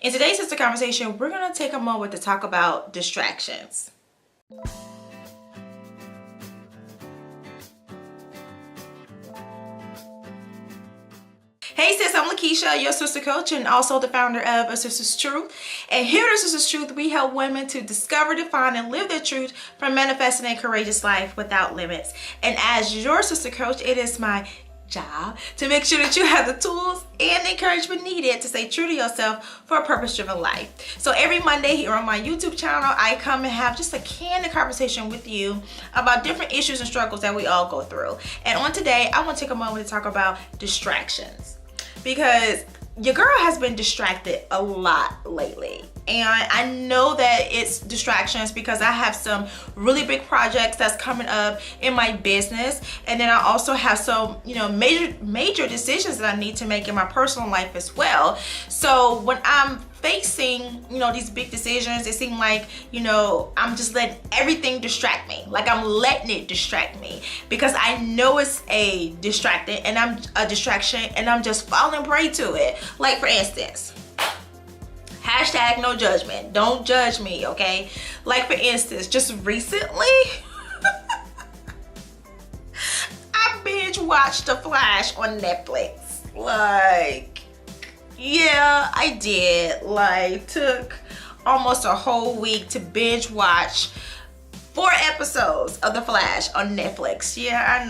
In today's sister conversation, we're going to take a moment to talk about distractions. Hey sis, I'm LaKitia, your sister coach and also the founder of A Sister's Truth. And here at A Sister's Truth, we help women to discover, define, and live their truth for manifesting a courageous life without limits. And as your sister coach, it is my job to make sure that you have the tools and the encouragement needed to stay true to yourself for a purpose-driven life. So every Monday here on my YouTube channel, I come and have just a candid conversation with you about different issues and struggles that we all go through. And on today, I want to take a moment to talk about distractions, because your girl has been distracted a lot lately. And I know that it's distractions because I have some really big projects that's coming up in my business. And then I also have some, major decisions that I need to make in my personal life as well. So when I'm facing, these big decisions, it seems like, I'm just letting everything distract me. Like I'm letting it distract me because I know it's a distraction and I'm just falling prey to it. Like for instance, hashtag no judgment. Don't judge me, okay? Like for instance, just recently, I binge watched The Flash on Netflix. Yeah, I did. Took almost a whole week to binge watch 4 episodes of The Flash on Netflix. Yeah,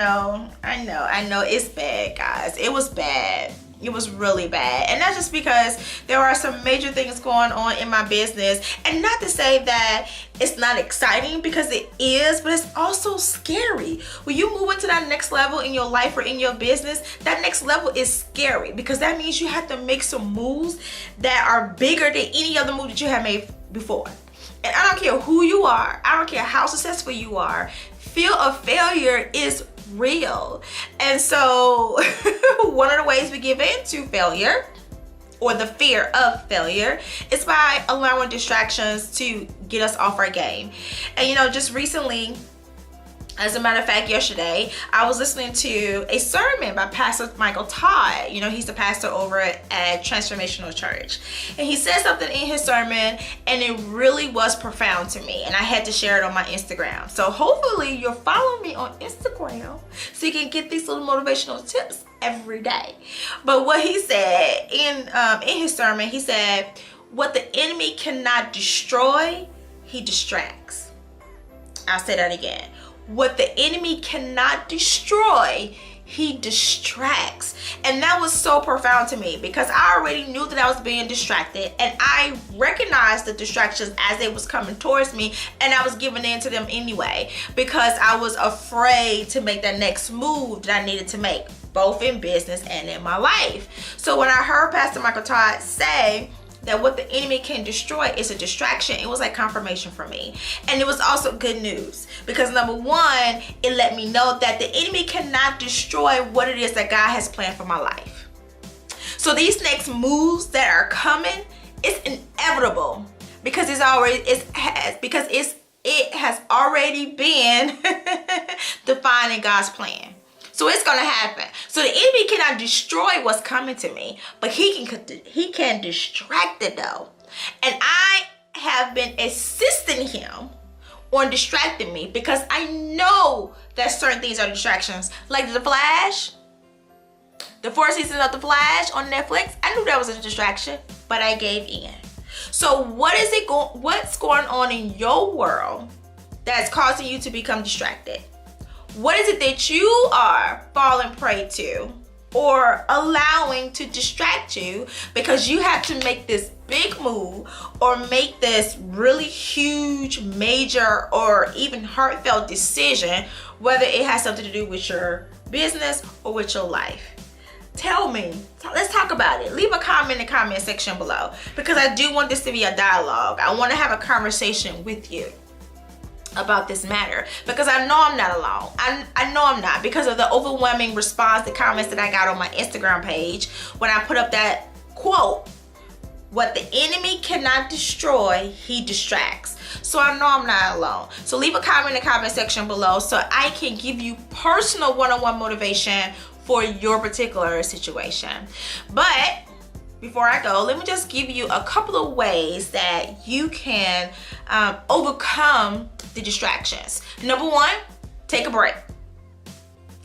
I know. It's bad, guys. It was bad. It was really bad. And that's just because there are some major things going on in my business. And not to say that it's not exciting, because it is, but it's also scary. When you move into that next level in your life or in your business, that next level is scary because that means you have to make some moves that are bigger than any other move that you have made before. And I don't care who you are. I don't care how successful you are. Fear of failure is real. And so one of the ways we give in to failure, or the fear of failure, is by allowing distractions to get us off our game. And just recently, as a matter of fact, yesterday, I was listening to a sermon by Pastor Michael Todd. He's the pastor over at Transformational Church. And he said something in his sermon, and it really was profound to me. And I had to share it on my Instagram. So hopefully you'll follow me on Instagram so you can get these little motivational tips every day. But what he said in his sermon, he said, what the enemy cannot destroy, he distracts. I'll say that again. What the enemy cannot destroy, he distracts. And that was so profound to me because I already knew that I was being distracted, and I recognized the distractions as they was coming towards me, and I was giving in to them anyway because I was afraid to make that next move that I needed to make, both in business and in my life. So when I heard Pastor Michael Todd say that what the enemy can destroy is a distraction, it was like confirmation for me. And it was also good news because number one, it let me know that the enemy cannot destroy what it is that God has planned for my life. So these next moves that are coming, it's inevitable because it has already been defined in God's plan. So it's going to happen. So the enemy cannot destroy what's coming to me, but he can distract it though. And I have been assisting him on distracting me because I know that certain things are distractions. Like The Flash, the 4th season of The Flash on Netflix, I knew that was a distraction, but I gave in. So what's going on in your world that's causing you to become distracted? What is it that you are falling prey to or allowing to distract you because you have to make this big move or make this really huge, major, or even heartfelt decision, whether it has something to do with your business or with your life? Tell me. Let's talk about it. Leave a comment in the comment section below because I do want this to be a dialogue. I want to have a conversation with you about this matter because I know I'm not alone. I know I'm not because of the overwhelming response, the comments that I got on my Instagram page when I put up that quote, what the enemy cannot destroy, he distracts. So I know I'm not alone. So leave a comment in the comment section below so I can give you personal one-on-one motivation for your particular situation. But before I go, let me just give you a couple of ways that you can overcome the distractions. Number one, take a break.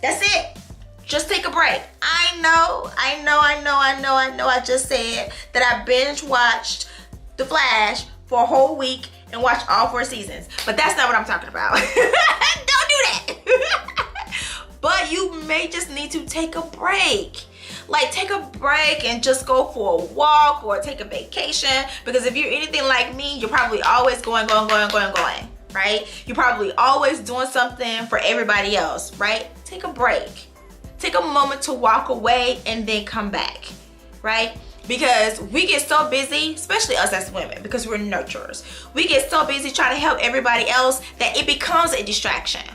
That's it. Just take a break. I know. I just said that I binge watched The Flash for a whole week and watched all 4 seasons. But that's not what I'm talking about. Don't do that. But you may just need to take a break. Like, take a break and just go for a walk or take a vacation. Because if you're anything like me, you're probably always going, right? You're probably always doing something for everybody else, right? Take a break. Take a moment to walk away and then come back, right? Because we get so busy, especially us as women, because we're nurturers. We get so busy trying to help everybody else that it becomes a distraction.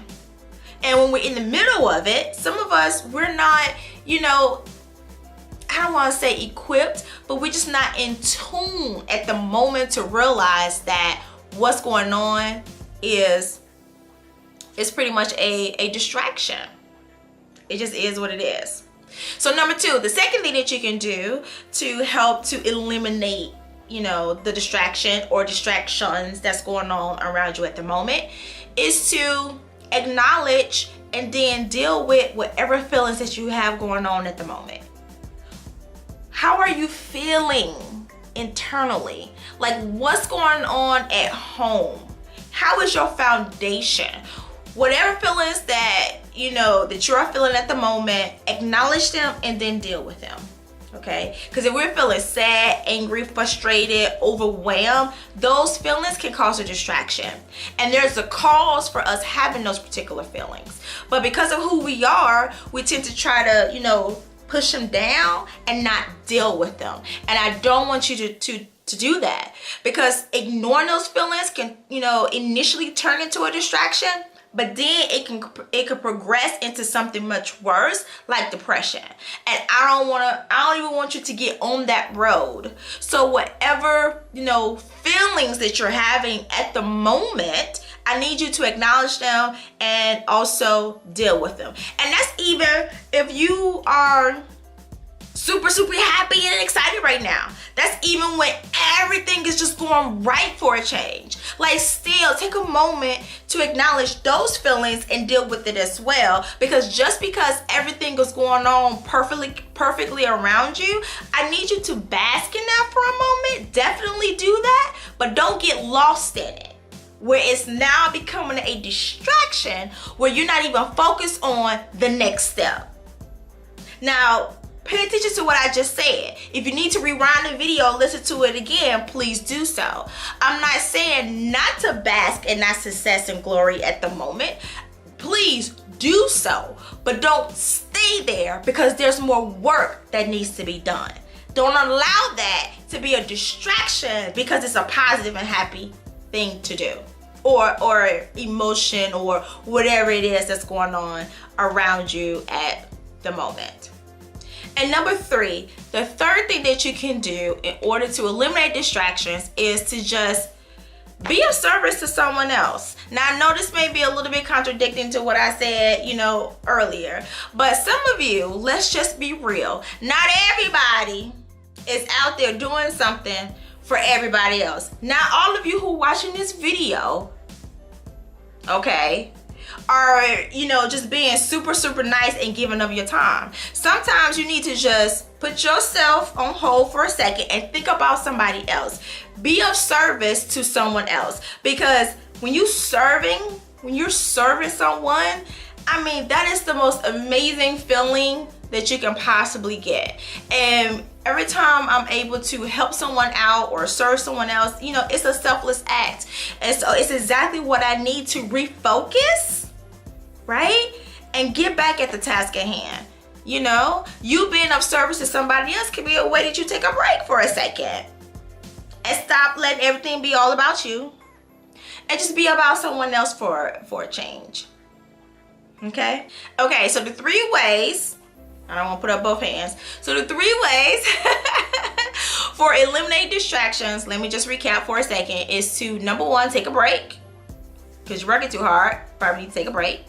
And when we're in the middle of it, some of us, we're not, you know, I don't want to say equipped, but we're just not in tune at the moment to realize that what's going on is pretty much a distraction. It just is what it is. So number 2, the second thing that you can do to help to eliminate, you know, the distraction or distractions that's going on around you at the moment is to acknowledge and then deal with whatever feelings that you have going on at the moment. How are you feeling internally? Like, what's going on at home? How is your foundation? Whatever feelings that, you know, that you're feeling at the moment, acknowledge them and then deal with them, okay? Because if we're feeling sad, angry, frustrated, overwhelmed, those feelings can cause a distraction. And there's a cause for us having those particular feelings. But because of who we are, we tend to try to, you know, push them down and not deal with them. And I don't want you to do that, because ignoring those feelings can, you know, initially turn into a distraction. But then it can progress into something much worse, like depression. And I don't even want you to get on that road. So whatever, you know, feelings that you're having at the moment, I need you to acknowledge them and also deal with them. And that's even if you are super happy and excited right now. That's even when everything is just going right for a change. Like, still take a moment to acknowledge those feelings and deal with it as well. Because just because everything is going on perfectly around you, I need you to bask in that for a moment. Definitely do that, but don't get lost in it, where it's now becoming a distraction where you're not even focused on the next step. Now, pay attention to what I just said. If you need to rewind the video, listen to it again, please do so. I'm not saying not to bask in that success and glory at the moment. Please do so, but don't stay there, because there's more work that needs to be done. Don't allow that to be a distraction because it's a positive and happy thing to do, or emotion, or whatever it is that's going on around you at the moment. And number 3, the third thing that you can do in order to eliminate distractions is to just be of service to someone else. Now, I know this may be a little bit contradicting to what I said, you know, earlier, but some of you, let's just be real. Not everybody is out there doing something for everybody else. Not all of you who are watching this video, okay, are, you know, just being super nice and giving up your time. Sometimes you need to just put yourself on hold for a second and think about somebody else. Be of service to someone else, because when you're serving someone, I mean, that is the most amazing feeling that you can possibly get. And every time I'm able to help someone out or serve someone else, you know, it's a selfless act. And so it's exactly what I need to refocus, right? And get back at the task at hand. You know, you being of service to somebody else can be a way that you take a break for a second and stop letting everything be all about you and just be about someone else for a change. Okay, so the 3 ways, I don't want to put up both hands. So the 3 ways for eliminate distractions, let me just recap for a second, is to, number 1, take a break, because you're working too hard. Probably need to take a break.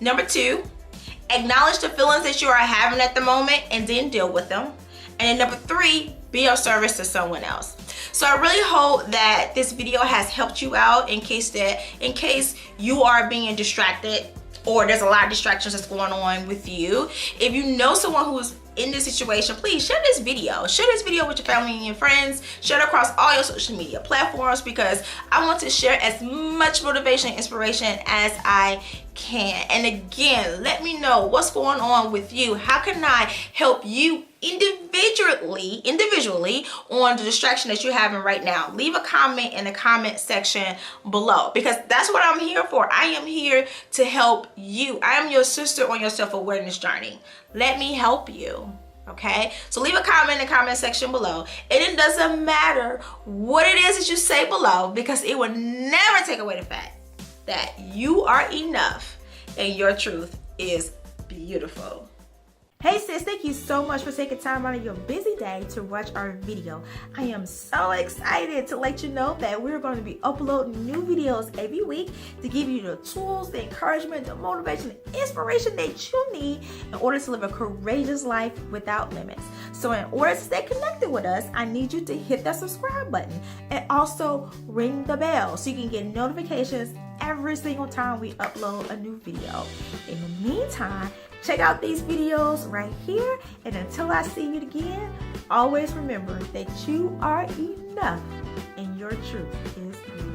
Number 2, acknowledge the feelings that you are having at the moment and then deal with them. And then number 3, be of service to someone else. So I really hope that this video has helped you out in case you are being distracted or there's a lot of distractions that's going on with you. If you know someone who's in this situation, please share this video. Share this video with your family and your friends. Share it across all your social media platforms, because I want to share as much motivation and inspiration as I can. And again, let me know what's going on with you. How can I help you individually on the distraction that you're having right now? Leave a comment in the comment section below, because that's what I'm here for. I am here to help you. I am your sister on your self-awareness journey. Let me help you. Okay, so leave a comment in the comment section below, and it doesn't matter what it is that you say below, because it will never take away the fact that you are enough and your truth is beautiful. Hey sis, thank you so much for taking time out of your busy day to watch our video. I am so excited to let you know that we're going to be uploading new videos every week to give you the tools, the encouragement, the motivation, the inspiration that you need in order to live a courageous life without limits. So in order to stay connected with us, I need you to hit that subscribe button and also ring the bell so you can get notifications every single time we upload a new video. In the meantime, check out these videos right here, and until I see you again, always remember that you are enough and your truth is beautiful.